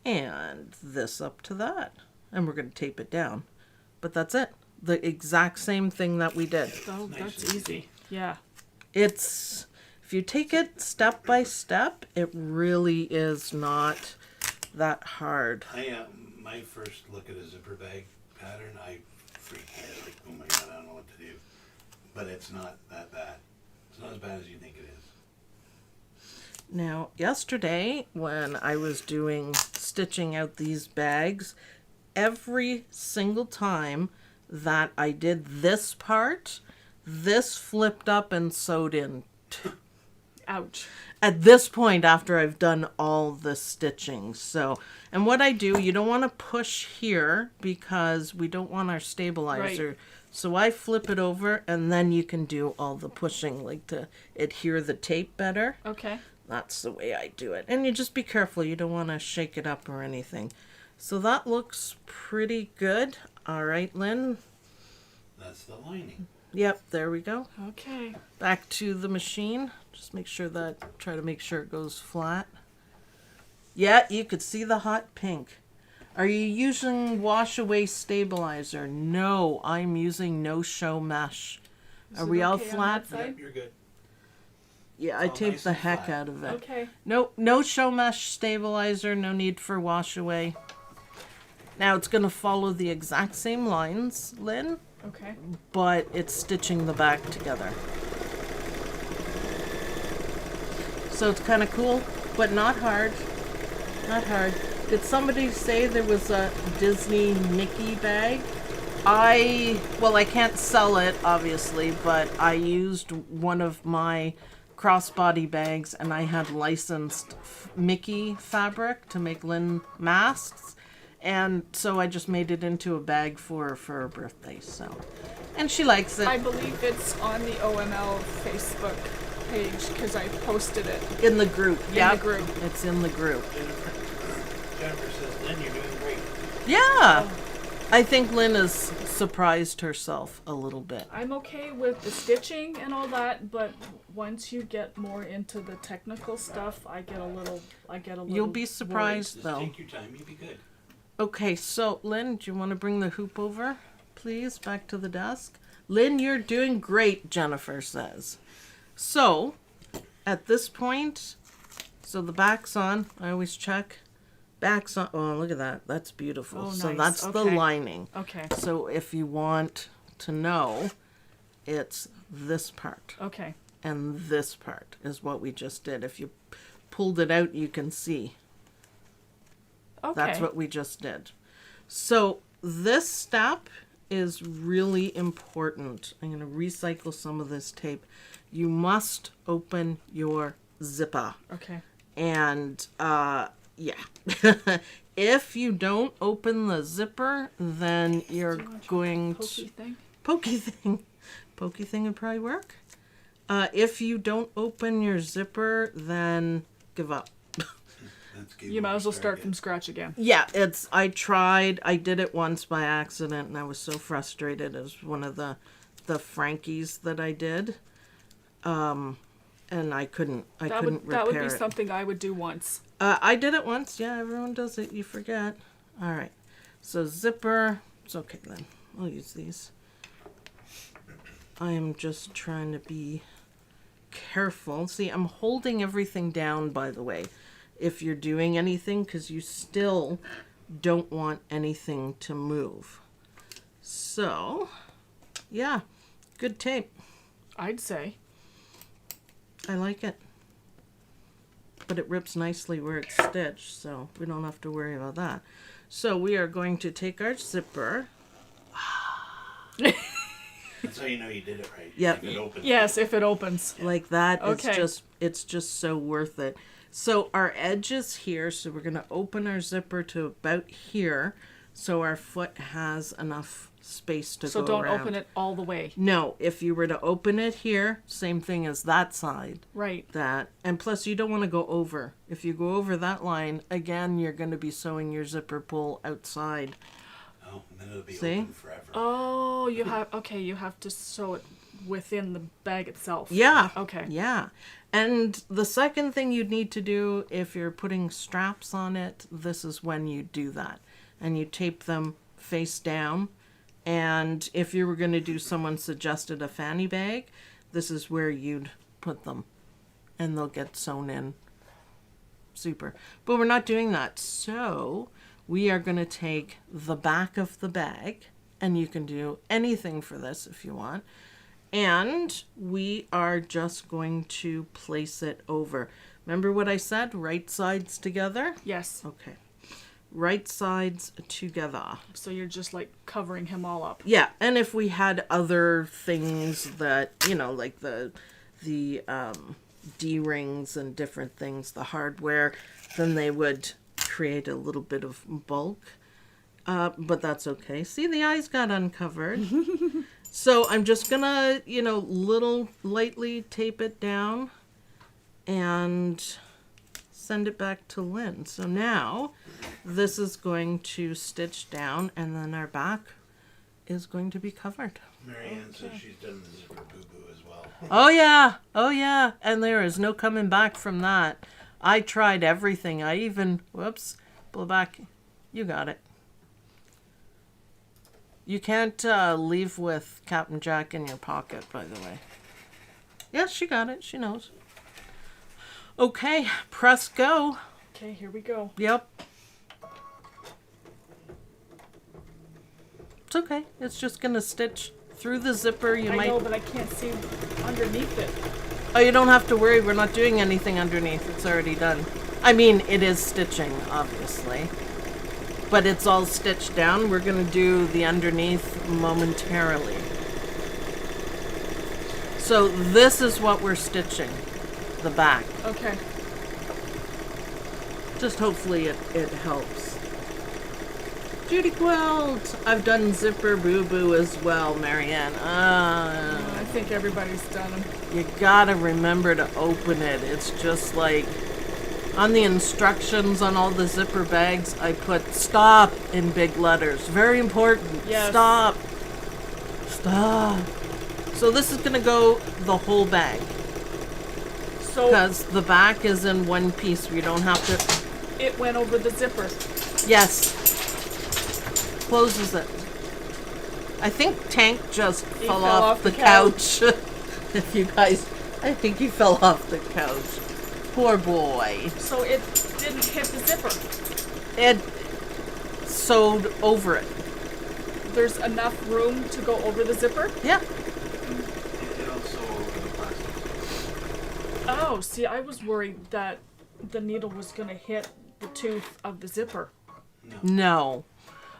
and this up to that. And we're going to tape it down. But that's it. The exact same thing that we did. Oh, Nice that's and easy. Yeah. It's, if you take it step by step, it really is not that hard. My first look at a zipper bag pattern, I freaked out. Like, oh my god, I don't know what to do. But it's not that bad. It's not as bad as you think it is. Now, yesterday when I was stitching out these bags, every single time that I did this part, this flipped up and sewed in. Ouch. At this point, after I've done all the stitching. So, and what I do, you don't want to push here because we don't want our stabilizer. Right. So I flip it over and then you can do all the pushing, like to adhere the tape better. Okay. That's the way I do it. And you just be careful. You don't want to shake it up or anything. So that looks pretty good. All right, Lynn. That's the lining. Yep, there we go. Okay. Back to the machine. Just make sure try to make sure it goes flat. Yeah, you could see the hot pink. Are you using wash away stabilizer? No, I'm using no show mesh. Are we all flat? Yep, you're good. Yeah, I all taped nice the and heck flat. out of it. Okay. No show mesh stabilizer, no need for wash away. Now it's going to follow the exact same lines, Lynn, Okay. but it's stitching the back together. So it's kind of cool, but not hard. Not hard. Did somebody say there was a Disney Mickey bag? I can't sell it, obviously, but I used one of my crossbody bags and I had licensed Mickey fabric to make Lynn masks. And so I just made it into a bag for her birthday. So, and she likes it. I believe it's on the OML Facebook page because I posted it In the group. in the group. It's in the group. Jennifer says, Lynn, you're doing great. Yeah. I think Lynn has surprised herself a little bit. I'm okay with the stitching and all that, but once you get more into the technical stuff, I get a little. You'll be surprised Just though. take your time, you'll be good. Okay, so Lynn, do you want to bring the hoop over, please, back to the desk? Lynn, you're doing great, Jennifer says. So, at this point, so the back's on. I always check. Back's on. Oh, look at that. That's beautiful. Oh, So nice. that's the Okay. lining. Okay. So if you want to know, it's this part. Okay. And this part is what we just did. If you pulled it out, you can see. Okay. That's what we just did. So this step is really important. I'm going to recycle some of this tape. You must open your zipper. Okay. And yeah. If you don't open the zipper, then you're going Pokey to... thing. Pokey thing. Pokey thing would probably work. If you don't open your zipper, then give up. You might as well start from scratch again. Yeah, I did it once by accident and I was so frustrated. It was one of the Frankies that I did. And I couldn't repair it. That would be something I would do once. I did it once. Yeah, everyone does it. You forget. All right. So zipper. It's okay then. I'll use these. I am just trying to be careful. See, I'm holding everything down, by the way, if you're doing anything, because you still don't want anything to move. So, yeah, good tape. I'd say. I like it. But it rips nicely where it's stitched, so we don't have to worry about that. So we are going to take our zipper. That's how you know you did it right. Yep. If it opens. Yes, if it opens. Like that. Okay. It's just so worth it. So our edge is here, so we're going to open our zipper to about here, so our foot has enough space to go So don't around. open it all the way. No, if you were to open it here, same thing as that side. Right. That, and plus you don't want to go over. If you go over that line, again, you're going to be sewing your zipper pull outside. Oh, and then it'll be See? open forever. Oh, you have to sew it within the bag itself. Yeah. Okay. Yeah. And the second thing you'd need to do if you're putting straps on it, this is when you do that. And you tape them face down. And if you were going to do, someone suggested a fanny bag, this is where you'd put them. And they'll get sewn in. Super. But we're not doing that. So we are going to take the back of the bag, and you can do anything for this if you want. And we are just going to place it over. Remember what I said? Right sides together? Yes. Okay. Right sides together. So you're just like covering him all up. Yeah, and if we had other things that, you know, like the D-rings and different things, the hardware, then they would create a little bit of bulk. But that's okay. See, the eyes got uncovered. So I'm just gonna, you know, lightly tape it down and send it back to Lynn. So now this is going to stitch down, and then our back is going to be covered. Marianne says she's done the zipper boo-boo as well. Oh yeah, oh yeah, and there is no coming back from that. I tried everything. I even, whoops, pull back. You got it. You can't leave with Captain Jack in your pocket, by the way. Yes, she got it. She knows. Okay, press go. Okay, here we go. Yep. It's okay. It's just going to stitch through the zipper. You I might... know, but I can't see underneath it. Oh, you don't have to worry. We're not doing anything underneath. It's already done. I mean, it is stitching, obviously. But it's all stitched down. We're going to do the underneath momentarily. So this is what we're stitching. The back. Okay. Just hopefully it helps. Judy Quilt! I've done zipper boo-boo as well, Marianne. I think everybody's done them. You gotta remember to open it. It's just like... On the instructions on all the zipper bags, I put stop in big letters. Very important. Yes. Stop. Stop. So this is going to go the whole bag. So Because the back is in one piece. We don't have to... it went over the zipper. Yes. Closes it. I think Tank just fell off the couch. If you guys... I think he fell off the couch. Poor boy. So it didn't hit the zipper. It sewed over it. There's enough room to go over the zipper? Yeah. It'll sew over the plastic. Oh, see, I was worried that the needle was going to hit the tooth of the zipper. No.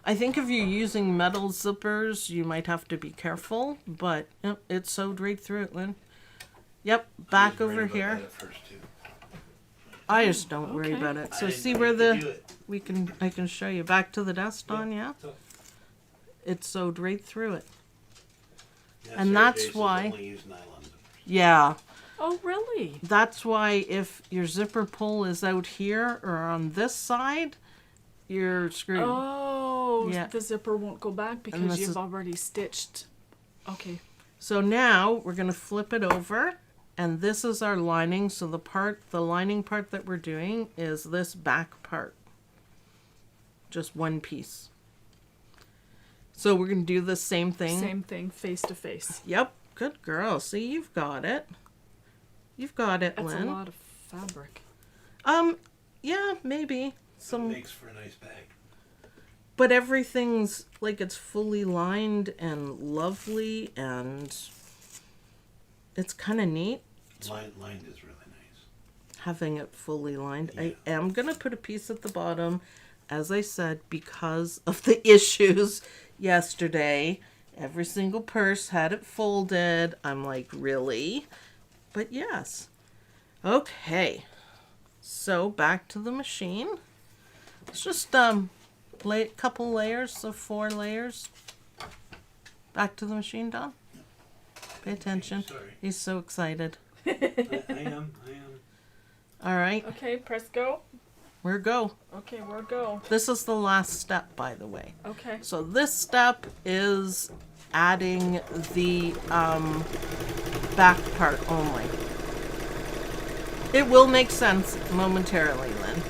I think if you're using metal zippers, you might have to be careful, but yep, it sewed right through it, Lynn. Yep, back I was over worried about here. that at first, too. I just don't worry Okay. about it. I So didn't see know where you could do the it. I can show you back to the dust on, yeah? So, It sewed right through it. yeah, And Sarah that's J says why- only use nylon zippers. Yeah. Oh, really? That's why if your zipper pull is out here or on this side, you're screwed. Oh, Yeah. the zipper won't go back this because is- you've already stitched. Okay. So now we're going to flip it over, and this is our lining. So the lining part that we're doing is this back part. Just one piece. So we're going to do the same thing. Same thing, face to face. Yep. Good girl. See, you've got it. You've got it, That's Lynn. a lot of fabric. Yeah, maybe. It Some, makes for a nice bag. but everything's like it's fully lined and lovely, and it's kind of neat. Lined is really nice. Having it fully lined. Yeah. I am going to put a piece at the bottom, as I said, because of the issues yesterday. Every single purse had it folded. I'm like, really? But yes. Okay. So back to the machine. It's just couple layers of 4 layers. Back to the machine, Don. Pay attention. Sorry. He's so excited. I am. All right. Okay, press go. We're go. Okay, we're go. This is the last step, by the way. Okay. So this step is adding the back part only. It will make sense momentarily, Lynn.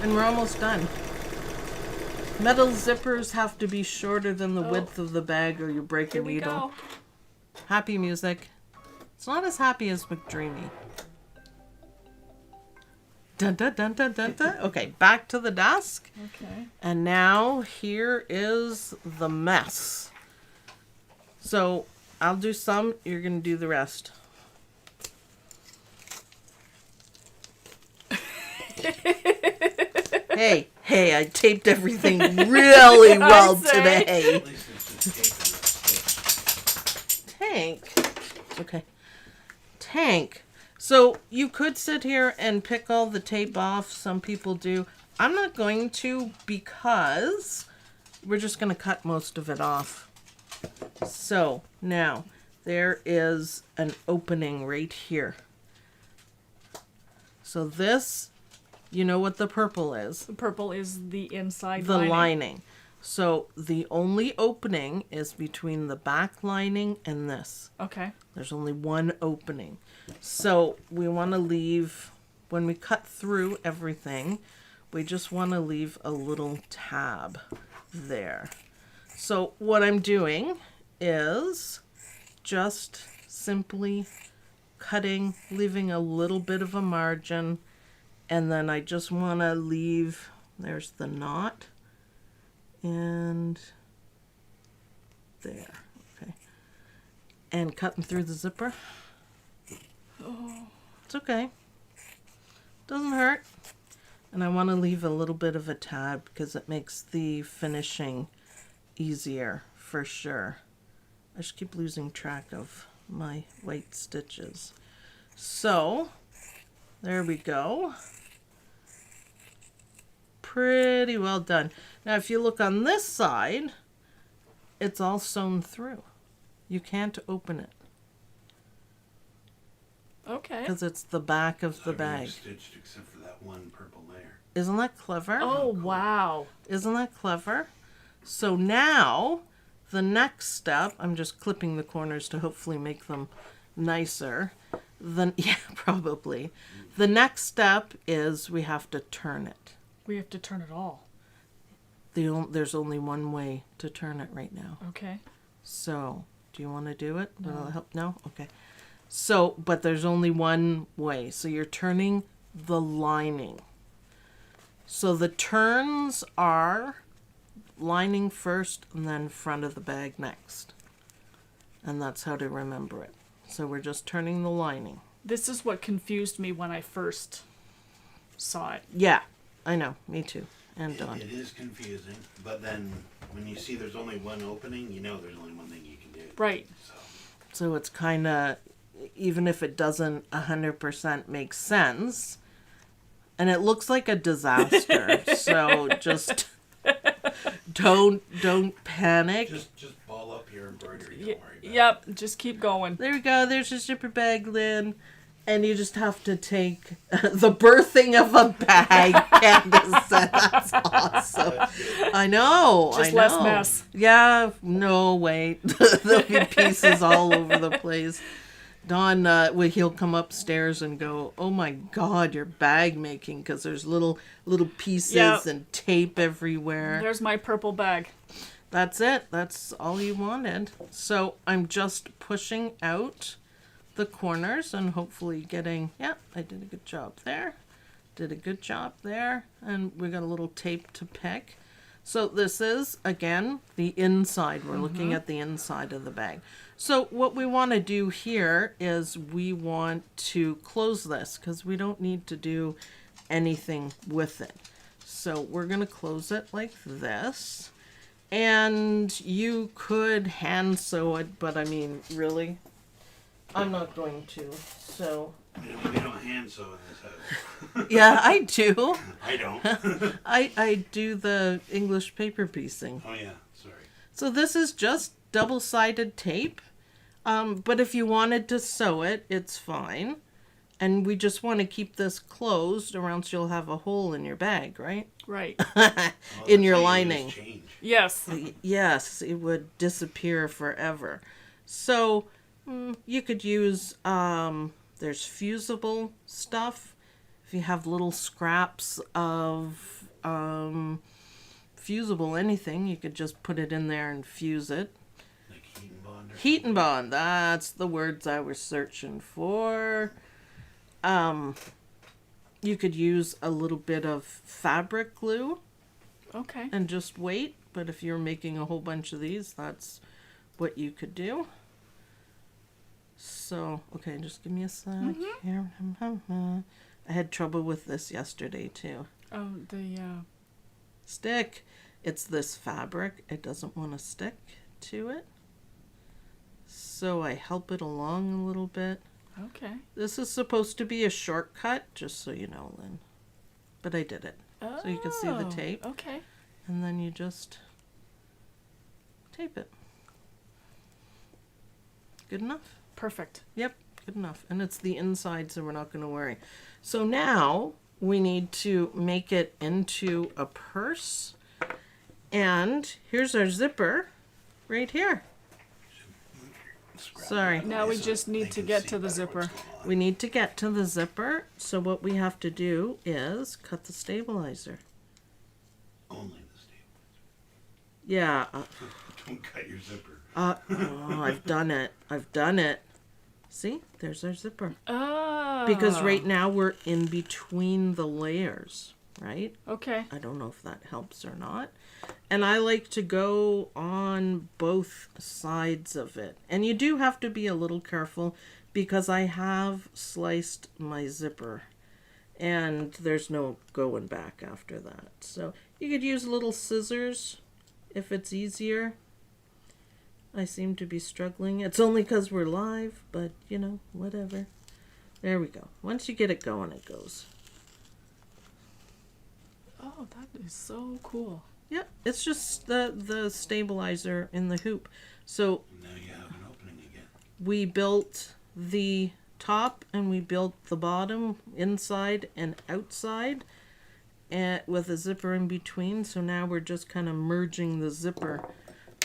And we're almost done. Metal zippers have to be shorter than the width of the bag or you break a needle. Go. Happy music. It's not as happy as McDreamy. Dun dun dun dun dun dun. Okay, back to the desk. Okay. And now here is the mess. So I'll do some, you're going to do the rest. Hey, I taped everything really well today. At least it's just tape and not stitch. Tank. Okay. Tank. So you could sit here and pick all the tape off. Some people do. I'm not going to because we're just going to cut most of it off. So now there is an opening right here. So this, you know what the purple is? The purple is the inside The lining. lining. So the only opening is between the back lining and this. Okay. There's only one opening. So we want to leave, when we cut through everything, we just want to leave a little tab there. So what I'm doing is just simply cutting, leaving a little bit of a margin, and then I just want to leave, there's the knot, and there, okay. And cutting through the zipper. It's okay. Doesn't hurt. And I want to leave a little bit of a tab because it makes the finishing easier for sure. I just keep losing track of my white stitches. So, there we go. Pretty well done. Now if you look on this side, it's all sewn through. You can't open it Okay. because it's the back of the Everything's bag. stitched except for that one purple layer. Isn't that clever? Oh, wow. Isn't that clever? So now, the next step, I'm just clipping the corners to hopefully make them nicer. Yeah, probably. The next step is we have to turn it. We have to turn it all. There's only one way to turn it right now. Okay. So, do you want to do it? Will it help? No? Okay. So, but there's only one way. So you're turning the lining. So the turns are lining first and then front of the bag next. And that's how to remember it. So we're just turning the lining. This is what confused me when I first saw it. Yeah, I know. Me too. And Dawn. It is confusing, but then when you see there's only one opening, you know there's only one thing you can do. Right. So it's kind of, even if it doesn't 100% make sense, and it looks like a disaster. So just don't panic. Just ball up your embroidery. Don't worry about it. Yep. Just keep going. There we go. There's your zipper bag, Lynn. And you just have to take the birthing of a bag. Candace said that's awesome. I know. Just I know. less mess. Yeah. No, wait. There'll be pieces all over the place. Don, he'll come upstairs and go, "Oh my God, you're bag making," because there's little pieces Yep. and tape everywhere. There's my purple bag. That's it. That's all you wanted. So I'm just pushing out the corners and hopefully getting, yeah, I did a good job there. Did a good job there. And we got a little tape to pick. So this is, again, the inside. We're looking at the inside of the bag. So what we want to do here is we want to close this because we don't need to do anything with it. So we're going to close it like this. And you could hand sew it, but I mean, really, I'm not going to. So We don't hand sew in this house. yeah, I do. I don't. I do the English paper piecing. Oh yeah, sorry. So this is just double-sided tape. But if you wanted to sew it, it's fine. And we just want to keep this closed or else you'll have a hole in your bag, right? Right. In your That's how you lining. just change. Yes. Yes, it would disappear forever. So you could use, there's fusible stuff. If you have little scraps of fusible anything, you could just put it in there and fuse it. Like heat and bond. Heat and bond, that's the words I was searching for. You could use a little bit of fabric glue Okay. and just wait. But if you're making a whole bunch of these, that's what you could do. So, okay, just give me a sec here. I had trouble with this yesterday too. Oh, the Stick. It's this fabric. It doesn't want to stick to it. So I help it along a little bit. okay. This is supposed to be a shortcut, just so you know, Lynn. But I did it. Oh, So you can see the tape. Okay. And then you just tape it. Good enough? Perfect. Yep, good enough. And it's the inside, so we're not going to worry. So now we need to make it into a purse. And here's our zipper right here. Scrap Sorry. it Now we so just they need to can get see to the better what's zipper. going on. We need to get to the zipper. So what we have to do is cut the stabilizer. Only the stable. Yeah. Don't cut your zipper. Oh, I've done it. I've done it. See? There's our zipper. Oh. Because right now we're in between the layers, right? Okay. I don't know if that helps or not. And I like to go on both sides of it. And you do have to be a little careful because I have sliced my zipper and there's no going back after that. So you could use little scissors if it's easier. I seem to be struggling. It's only because we're live, but you know, whatever. There we go. Once you get it going, it goes. Oh, that is so cool. Yeah, it's just the stabilizer in the hoop. So Now you have an opening again. we built the top and we built the bottom, inside and outside, and with a zipper in between. So now we're just kind of merging the zipper.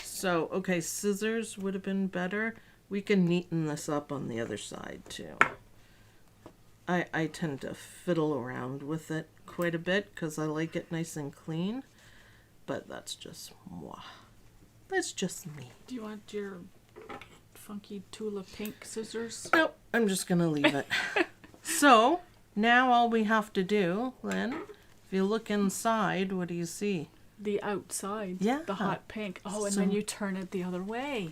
So, okay, scissors would have been better. We can neaten this up on the other side too. I tend to fiddle around with it quite a bit because I like it nice and clean. But that's just moi. That's just me. Do you want your funky Tula pink scissors? Nope, I'm just gonna leave it. So, now all we have to do, Lynn, if you look inside, what do you see? The outside. Yeah. The hot pink. Oh, and So- then you turn it the other way.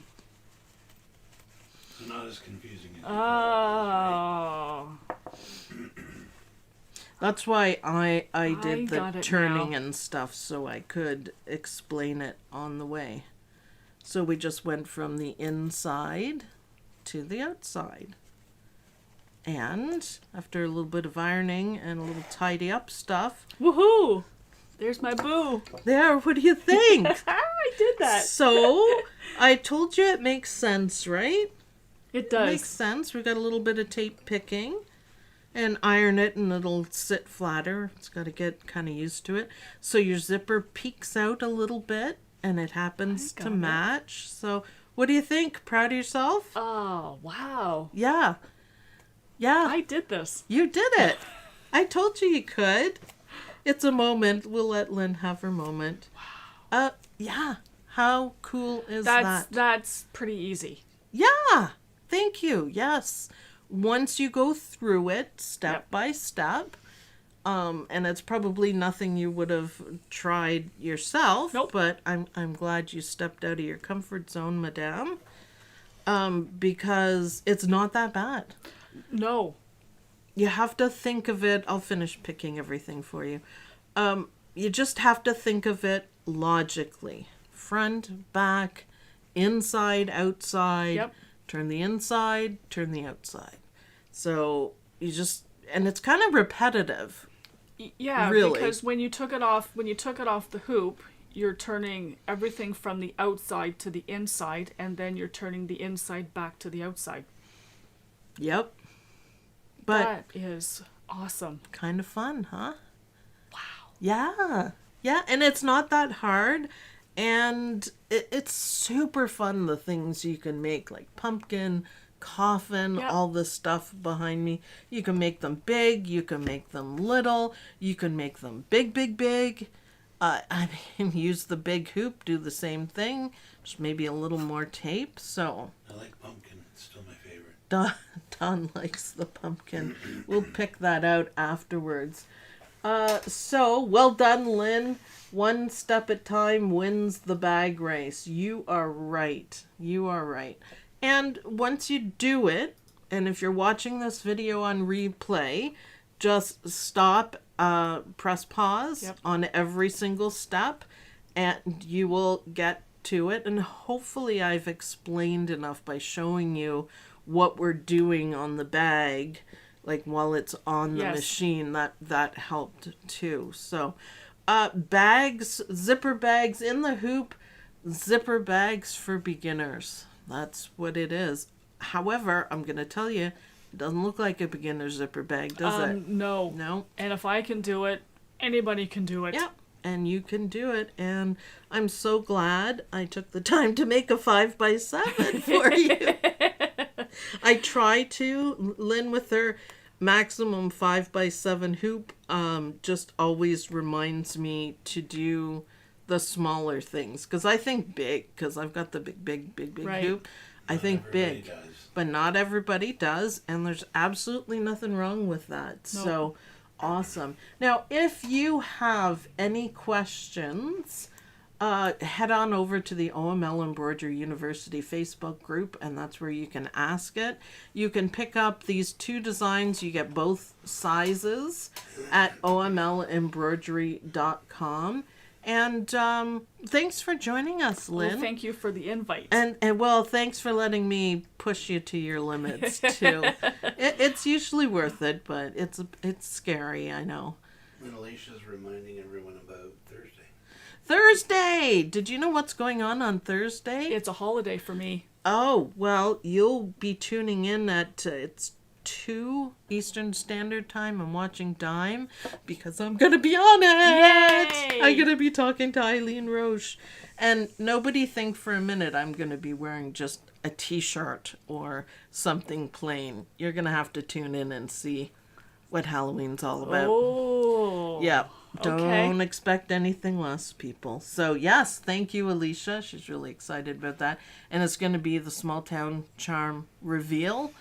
So not as confusing as you thought Oh. That's why I did the got it turning now. and stuff so I could explain it on the way. So we just went from the inside to the outside. And after a little bit of ironing and a little tidy up stuff, Woohoo! There's my boo. there, what do you think? I did that. So, I told you it makes sense, right? It does. Makes sense. We got a little bit of tape picking and iron it and it'll sit flatter. It's got to get kind of used to it. So your zipper peeks out a little bit and it happens I to got it. match. So what do you think? Proud of yourself? Oh, wow. Yeah. Yeah. I did this. You did it. I told you could. It's a moment. We'll let Lynn have her moment. Wow. Yeah. How cool is that? That's pretty easy. Yeah, thank you. Yes. Once you go through it step Yep. by step, and it's probably nothing you would have tried yourself, Nope. but I'm glad you stepped out of your comfort zone, madame, because it's not that bad. No. You have to think of it. I'll finish picking everything for you. You just have to think of it logically. Front, back, inside, outside. Yep. Turn the inside, turn the outside. So you just, and it's kind of repetitive. Yeah, Really? because when you took it off the hoop, you're turning everything from the outside to the inside, and then you're turning the inside back to the outside. Yep. But That is awesome. kind of fun, huh? Wow. Yeah. Yeah, and it's not that hard. And it's super fun, the things you can make, like pumpkin, coffin, Yep. all this stuff behind me. You can make them big, you can make them little, you can make them big, big, big. I mean, use the big hoop, do the same thing, just maybe a little more tape. So I like pumpkin. It's still my favorite. Don likes the pumpkin. We'll pick that out afterwards. So well done, Lynn. One step at a time wins the bag race. You are right. You are right. And once you do it, and if you're watching this video on replay, just stop, press pause Yep. on every single step, and you will get to it. And hopefully I've explained enough by showing you what we're doing on the bag, like while it's on the Yes. machine. That helped too. So bags, zipper bags in the hoop, zipper bags for beginners. That's what it is. However, I'm going to tell you, it doesn't look like a beginner zipper bag, does it? No. No. And if I can do it, anybody can do it. Yep. And you can do it. And I'm so glad I took the time to make a 5x7 for you. I try to. Lynn, with her maximum 5x7 hoop, just always reminds me to do the smaller things. Because I think big, because I've got the big Right. hoop. I Not think everybody big. does. But not everybody does, and there's absolutely nothing wrong with that. Nope. So awesome. Now, if you have any questions, head on over to the OML Embroidery University Facebook group, and that's where you can ask it. You can pick up these two designs. You get both sizes at omlembroidery.com. And thanks for joining us, Lynn. Well, thank you for the invite. And well, thanks for letting me push you to your limits too. It's usually worth it, but it's scary, I know. And Alicia's reminding everyone about Thursday. Thursday! Did you know what's going on Thursday? It's a holiday for me. Oh, well, you'll be tuning in at, it's 2 Eastern Standard Time. I'm watching Dime because I'm going to be on it. Yay! I'm going to be talking to Eileen Roche. And nobody think for a minute I'm going to be wearing just a t-shirt or something plain. You're going to have to tune in and see what Halloween's all about. Oh. Yeah. Don't Okay. expect anything less, people. So, yes, thank you, Alicia. She's really excited about that. And it's going to be the Small Town Charm reveal,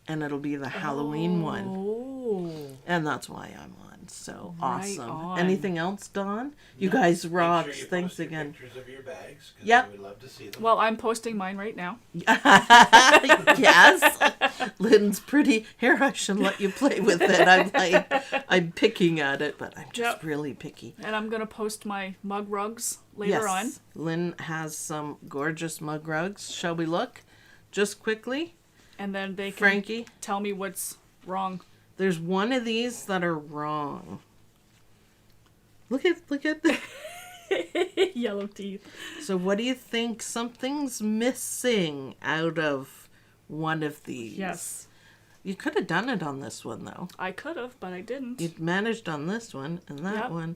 and it'll be the Halloween one. Oh. And that's why I'm on. So, Right awesome. on. Anything else, Dawn? You No, guys make rock. sure you Thanks post your again. Pictures of your bags, 'cause Yep. we would love to see them. Well, I'm posting mine right now. Yes. Lynn's pretty. Here, I should let you play with it. I'm picking at it, but I'm just Yep. really picky. And I'm going to post my mug rugs later on. Lynn has some gorgeous mug rugs. Shall we look? Just quickly. And then they can Frankie, tell me what's wrong. there's one of these that are wrong. Look at the. Yellow teeth. So what do you think? Something's missing out of one of these. Yes. You could have done it on this one though. I could have, but I didn't. You'd managed on this one and that Yep. one.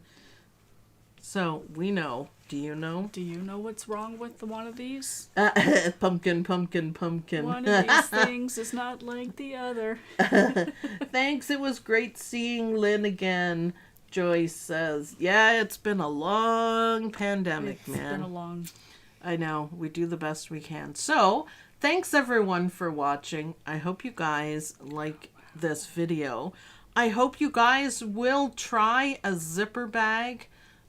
So we know. Do you know? Do you know what's wrong with the one of these? Pumpkin. One of these things is not like the other. Thanks. It was great seeing Lynn again. Joyce says, yeah, it's been a long pandemic, It's man. been a long... I know. We do the best we can. So, thanks everyone for watching. I hope you guys like this video. I hope you guys will try a zipper bag.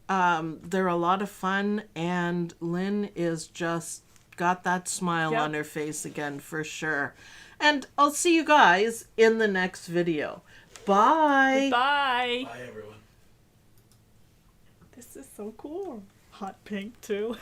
They're a lot of fun, and Lynn is just got that smile Yep. on her face again for sure. And I'll see you guys in the next video. Bye. Bye! Bye, everyone. This is so cool. Hot pink, too.